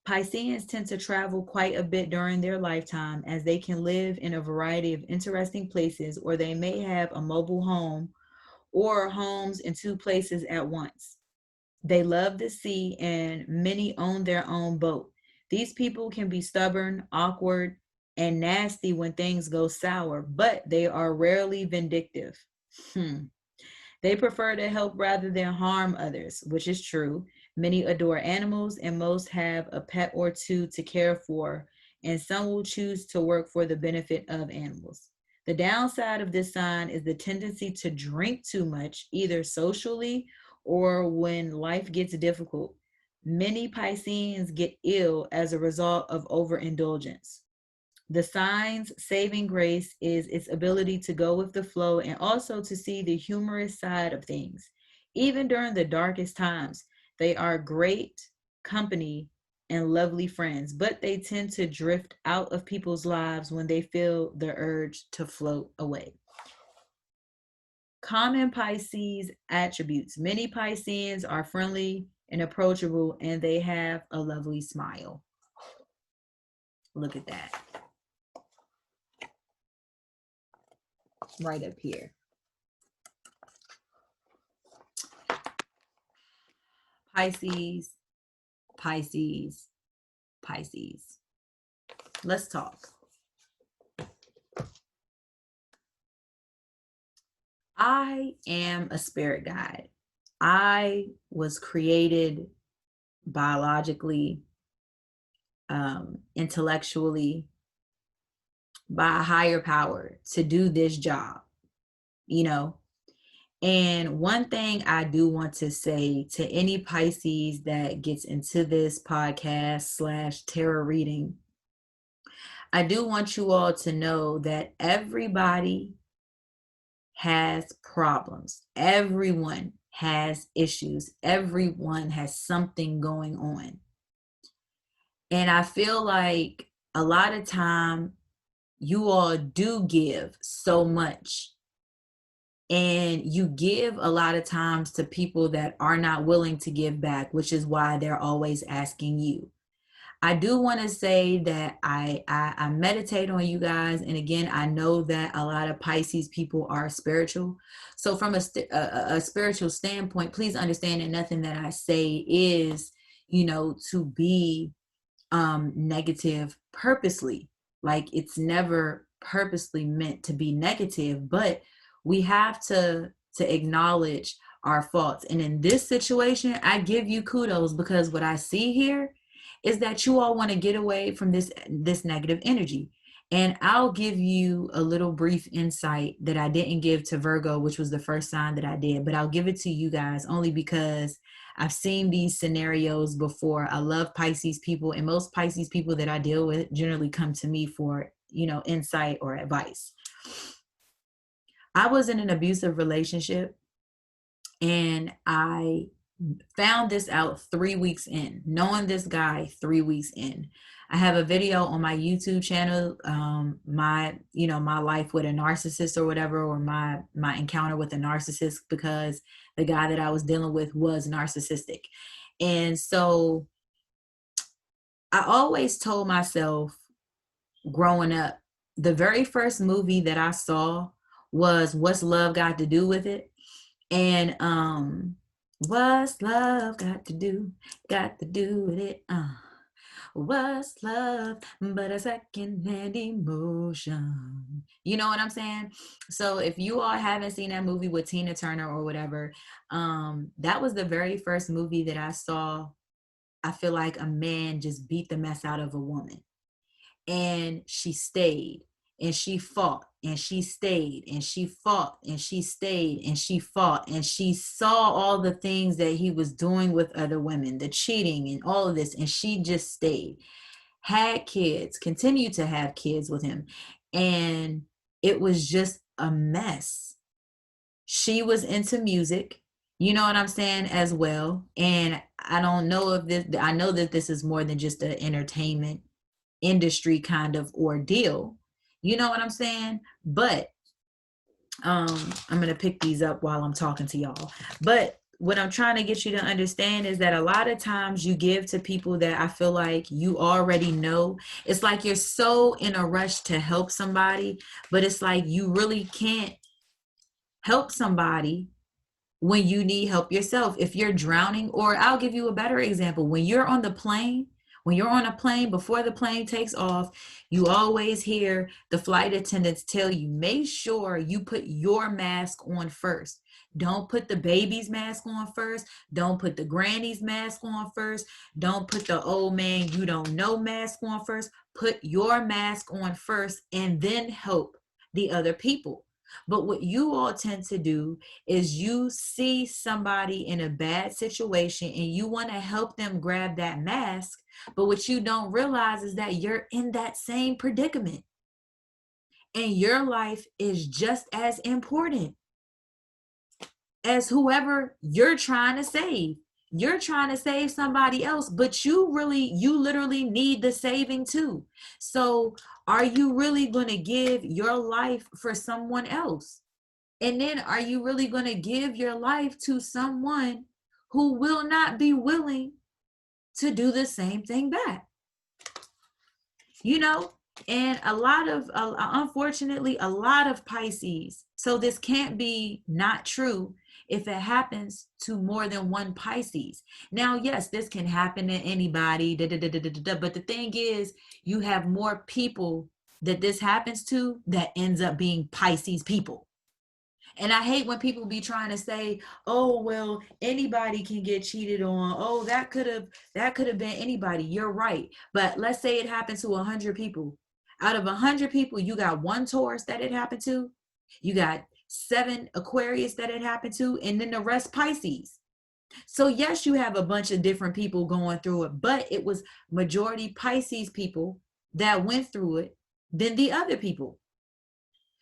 Speaker 1: Pisceans tend to travel quite a bit during their lifetime, as they can live in a variety of interesting places, or they may have a mobile home or homes in two places at once. They love the sea, and many own their own boat. These people can be stubborn, awkward, and nasty when things go sour, but they are rarely vindictive. They prefer to help rather than harm others, which is true. Many adore animals, and most have a pet or two to care for, and some will choose to work for the benefit of animals. The downside of this sign is the tendency to drink too much, either socially or when life gets difficult. Many Pisceans get ill as a result of overindulgence. The sign's saving grace is its ability to go with the flow and also to see the humorous side of things. Even during the darkest times, they are great company and lovely friends, but they tend to drift out of people's lives when they feel the urge to float away. Common Pisces attributes. Many Pisceans are friendly, and approachable, and they have a lovely smile. Look at that. Right up here. Pisces, Pisces, Pisces. Let's talk. I am a spirit guide. I was created biologically, intellectually, by a higher power to do this job, you know. And one thing I do want to say to any Pisces that gets into this podcast / tarot reading, I do want you all to know that everybody has problems. Everyone has issues. Everyone has something going on. And I feel like a lot of time you all do give so much, and you give a lot of times to people that are not willing to give back, which is why they're always asking you. I do want to say that I meditate on you guys. And again, I know that a lot of Pisces people are spiritual. So from a spiritual standpoint, please understand that nothing that I say is, to be negative purposely. Like, it's never purposely meant to be negative, but we have to acknowledge our faults. And in this situation, I give you kudos, because what I see here is that you all want to get away from this negative energy. And I'll give you a little brief insight that I didn't give to Virgo, which was the first sign that I did, but I'll give it to you guys only because I've seen these scenarios before. I love Pisces people, and most Pisces people that I deal with generally come to me for, insight or advice. I was in an abusive relationship, and I found this out 3 weeks in, knowing this guy 3 weeks in. I have a video on my YouTube channel, my life with a narcissist or whatever, or my encounter with a narcissist, because the guy that I was dealing with was narcissistic. And so I always told myself growing up, the very first movie that I saw was What's Love Got to Do with It? And what's love got to do with it? What's love but a second-hand emotion? You know what I'm saying? So if you all haven't seen that movie with Tina Turner or whatever, that was the very first movie that I saw. I feel like a man just beat the mess out of a woman, and she stayed, and she fought, and she stayed, and she fought, and she stayed, and she fought, and she saw all the things that he was doing with other women, the cheating and all of this, and she just stayed, had kids, continued to have kids with him, and it was just a mess. She was into music, you know what I'm saying, as well. And I don't know if this, I know that this is more than just an entertainment industry kind of ordeal, you know what I'm saying? But I'm gonna pick these up while I'm talking to y'all. But what I'm trying to get you to understand is that a lot of times you give to people that I feel like you already know. It's like you're so in a rush to help somebody, but it's like you really can't help somebody when you need help yourself. If you're drowning, or I'll give you a better example, when you're on the plane, when you're on a plane, before the plane takes off, you always hear the flight attendants tell you, make sure you put your mask on first. Don't put the baby's mask on first. Don't put the granny's mask on first. Don't put the old man you don't know mask on first. Put your mask on first, and then help the other people. But what you all tend to do is you see somebody in a bad situation and you want to help them grab that mask. But what you don't realize is that you're in that same predicament, and your life is just as important as whoever you're trying to save. You're trying to save somebody else, but you literally need the saving too. So are you really going to give your life for someone else? And then are you really going to give your life to someone who will not be willing to do the same thing back. You know, and unfortunately, a lot of Pisces. So this can't be not true if it happens to more than one Pisces. Now, yes, this can happen to anybody, but the thing is, you have more people that this happens to that ends up being Pisces people. And I hate when people be trying to say, oh, well, anybody can get cheated on. Oh, that could have been anybody. You're right. But let's say it happened to 100 people. Out of 100 people, you got one Taurus that it happened to. You got 7 Aquarius that it happened to, and then the rest Pisces. So yes, you have a bunch of different people going through it, but it was majority Pisces people that went through it than the other people.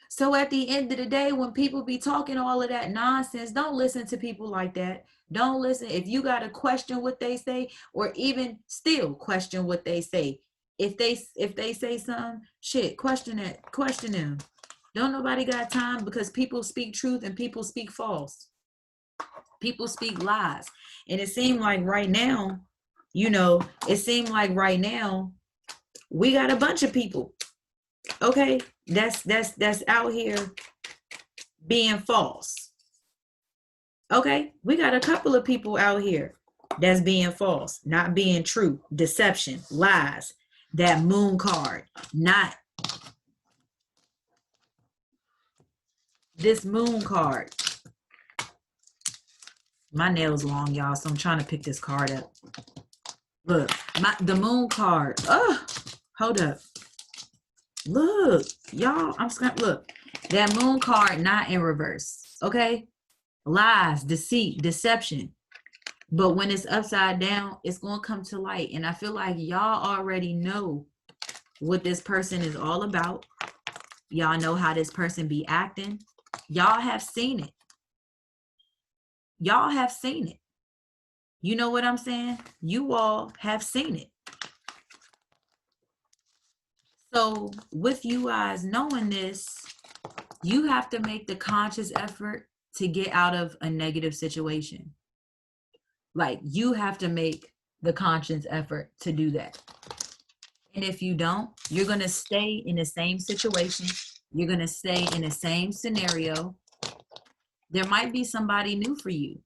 Speaker 1: So at the end of the day, when people be talking all of that nonsense, don't listen to people like that. Don't listen. If you got to question what they say, or even still question what they say, if they say something, shit, question them. Don't nobody got time, because people speak truth and people speak false. People speak lies. And it seemed like right now, we got a bunch of people, okay, that's out here being false. Okay, we got a couple of people out here that's being false, not being true, deception, lies. That moon card, not this moon card. My nails long, y'all, so I'm trying to pick this card up. Look, the moon card. Oh, hold up. Look, y'all, look. That moon card not in reverse, okay? Lies, deceit, deception. But when it's upside down, it's going to come to light. And I feel like y'all already know what this person is all about. Y'all know how this person be acting. Y'all have seen it. Y'all have seen it. You know what I'm saying? You all have seen it. So with you guys knowing this, you have to make the conscious effort to get out of a negative situation. Like, you have to make the conscious effort to do that. And if you don't, you're going to stay in the same situation. You're going to stay in the same scenario. There might be somebody new for you.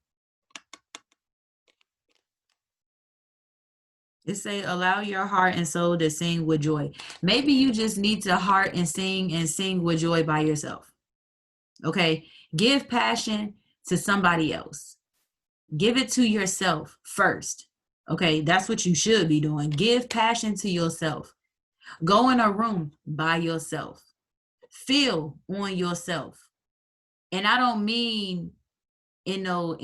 Speaker 1: It say, allow your heart and soul to sing with joy. Maybe you just need to heart and sing with joy by yourself. Okay? Give passion to somebody else. Give it to yourself first. Okay? That's what you should be doing. Give passion to yourself. Go in a room by yourself. Feel on yourself. And I don't mean in no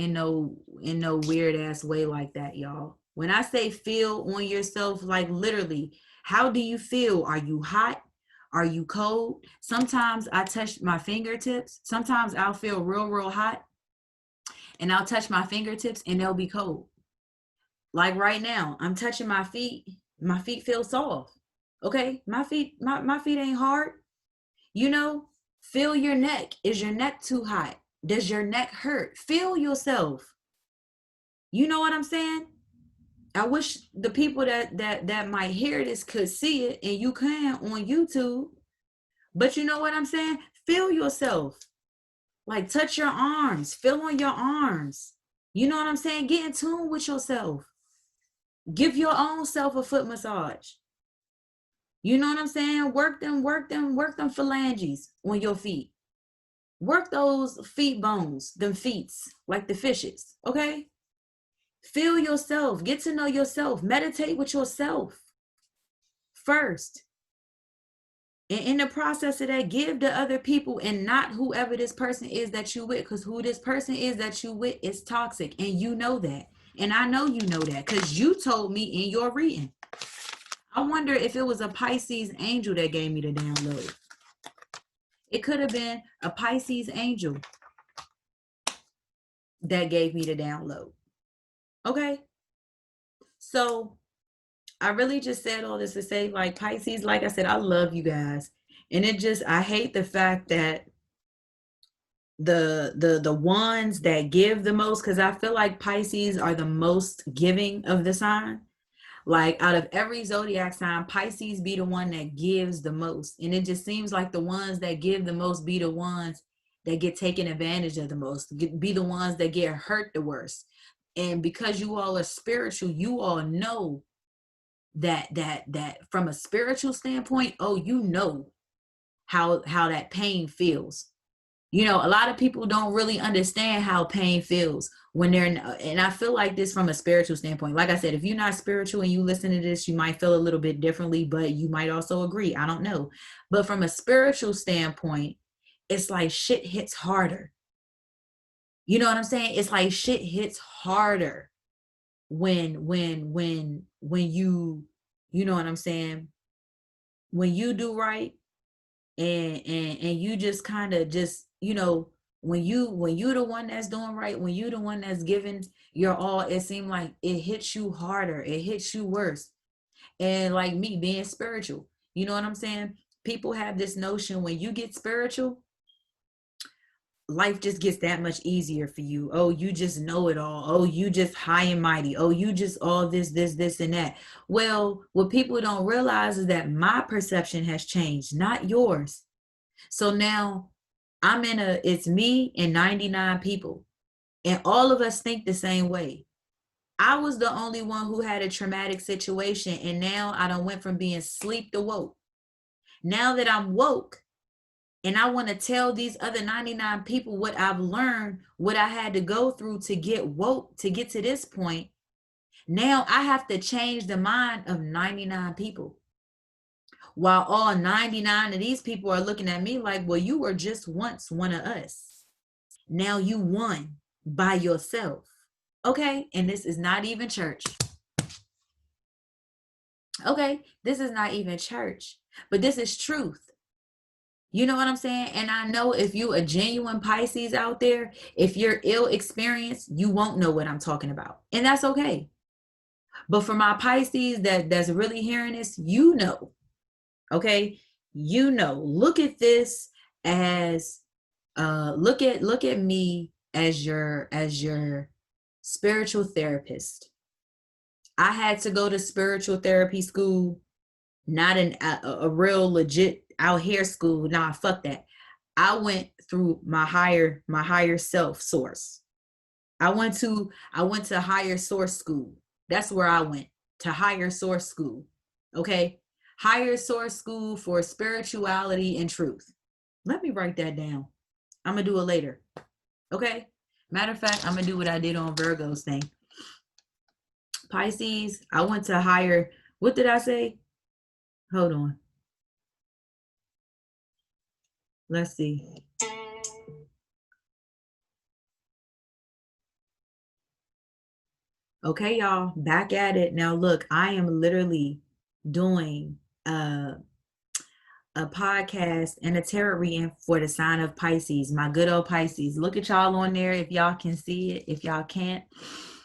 Speaker 1: weird ass way like that, y'all. When I say feel on yourself, like literally, how do you feel? Are you hot? Are you cold? Sometimes I touch my fingertips. Sometimes I'll feel real hot, and I'll touch my fingertips and they'll be cold. Like right now, I'm touching my feet. My feet feel soft. Okay, my feet ain't hard. You know, feel your neck. Is your neck too hot? Does your neck hurt? Feel yourself. You know what I'm saying? I wish the people that might hear this could see it, and you can on YouTube. But you know what I'm saying? Feel yourself. Like, touch your arms. Feel on your arms. You know what I'm saying? Get in tune with yourself. Give your own self a foot massage. You know what I'm saying? Work them phalanges on your feet. Work those feet bones, them feets, like the fishes, okay? Feel yourself. Get to know yourself. Meditate with yourself first. And in the process of that, give to other people, and not whoever this person is that you with, because who this person is that you with is toxic, and you know that. And I know you know that because you told me in your reading. I wonder if it was a Pisces angel that gave me the download. It could have been a Pisces angel that gave me the download. Okay? So I really just said all this to say, like, Pisces, like I said, I love you guys. And I hate the fact that the ones that give the most, because I feel like Pisces are the most giving of the sign. Like out of every zodiac sign, Pisces be the one that gives the most. And it just seems like the ones that give the most be the ones that get taken advantage of the most, be the ones that get hurt the worst. And because you all are spiritual, you all know that from a spiritual standpoint, oh, you know how that pain feels. You know, a lot of people don't really understand how pain feels when they're in, and I feel like this from a spiritual standpoint. Like I said, if you're not spiritual and you listen to this, you might feel a little bit differently, but you might also agree. I don't know. But from a spiritual standpoint, it's like shit hits harder. You know what I'm saying? It's like shit hits harder when you know what I'm saying? When you do right and you just kind of just, you know, when you the one that's doing right, when you the one that's giving your all, it seemed like it hits you harder, it hits you worse. And like me being spiritual, you know what I'm saying? People have this notion when you get spiritual, life just gets that much easier for you. Oh, you just know it all. Oh, you just high and mighty. Oh, you just all this and that. Well, what people don't realize is that my perception has changed, not yours. So now it's me and 99 people, and all of us think the same way. I was the only one who had a traumatic situation, and now I done went from being sleep to woke. Now that I'm woke, and I want to tell these other 99 people what I've learned, what I had to go through to get woke, to get to this point. Now I have to change the mind of 99 people. While all 99 of these people are looking at me like, well, you were just once one of us. Now you won by yourself. Okay. And this is not even church. Okay. This is not even church, but this is truth. You know what I'm saying? And I know if you a genuine Pisces out there, if you're ill experienced, you won't know what I'm talking about. And that's okay. But for my Pisces that's really hearing this, you know. Okay? You know. Look at this as look at me as your spiritual therapist. I had to go to spiritual therapy school, not a real legit out here school. Nah, fuck that. I went through my higher self source. I went to higher source school. That's where I went, to higher source school. Okay? Higher source school for spirituality and truth. Let me write that down. I'm going to do it later. Okay? Matter of fact, I'm going to do what I did on Virgo's thing. Pisces, I went to higher, what did I say? Hold on. Let's see. Okay, y'all, back at it. Now, look, I am literally doing a podcast and a tarot reading for the sign of Pisces, my good old Pisces. Look at y'all on there if y'all can see it. If y'all can't,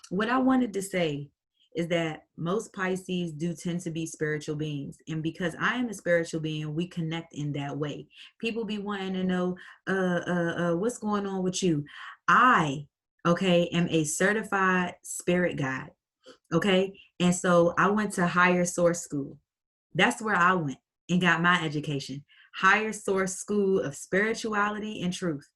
Speaker 1: what I wanted to say is that most Pisces do tend to be spiritual beings. And because I am a spiritual being, we connect in that way. People be wanting to know, what's going on with you? I, okay, am a certified spirit guide. Okay. And so I went to higher source school. That's where I went and got my education. Higher source school of spirituality and truth.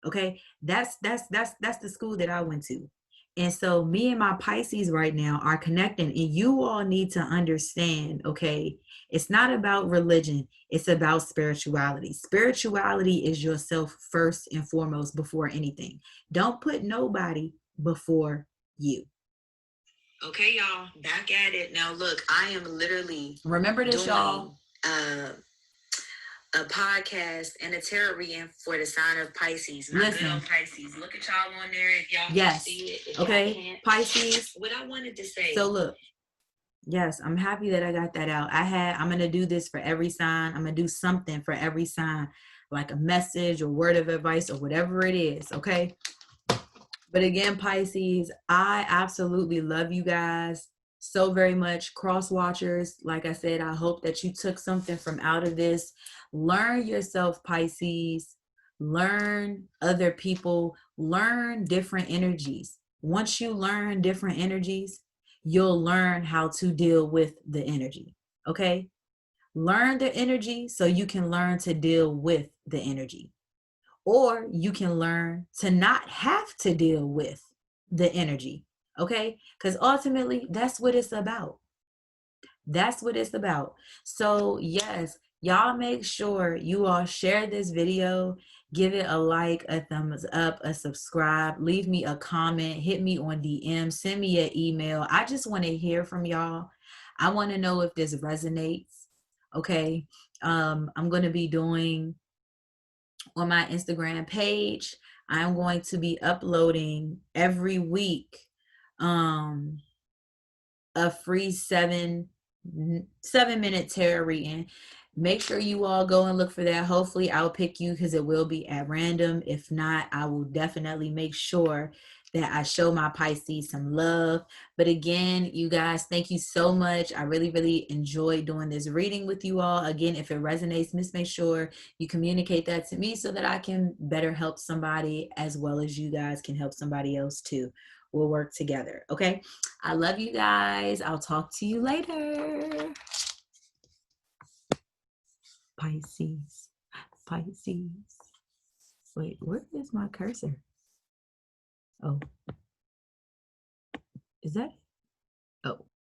Speaker 1: Okay. That's the school that I went to. And so me and my Pisces right now are connecting, and you all need to understand, okay, it's not about religion. It's about spirituality. Spirituality is yourself first and foremost before anything. Don't put nobody before you. Okay, y'all, back at it. Now, look, I am literally, remember this, y'all, a podcast and a tarot reading for the sign of Pisces. Listen, Pisces, look at y'all on there if y'all can see it. If okay, Pisces. What I wanted to say. So look, yes, I'm happy that I got that out. I'm gonna do this for every sign. I'm gonna do something for every sign, like a message or word of advice or whatever it is. Okay. But again, Pisces, I absolutely love you guys so very much. Cross watchers, like I said, I hope that you took something from out of this. Learn yourself, Pisces. learn other people, learn different energies. Once you learn different energies, you'll learn how to deal with the energy. Okay? Learn the energy so you can learn to deal with the energy. Or you can learn to not have to deal with the energy. Okay? Because ultimately, that's what it's about. That's what it's about. So yes, y'all make sure you all share this video, give it a like, a thumbs up, a subscribe, leave me a comment, hit me on DM, send me an email. I just want to hear from y'all. I want to know if this resonates. Okay. I'm going to be doing on my Instagram page, I'm going to be uploading every week a free 7-minute tarot reading. Make sure you all go and look for that. Hopefully I'll pick you because it will be at random. If not, I will definitely make sure that I show my Pisces some love. But again, you guys, thank you so much. I really, really enjoyed doing this reading with you all. Again, if it resonates, just make sure you communicate that to me so that I can better help somebody as well as you guys can help somebody else too. We'll work together. Okay. I love you guys. I'll talk to you later. Pisces. Pisces. Wait, where is my cursor? Oh. Is that? Oh.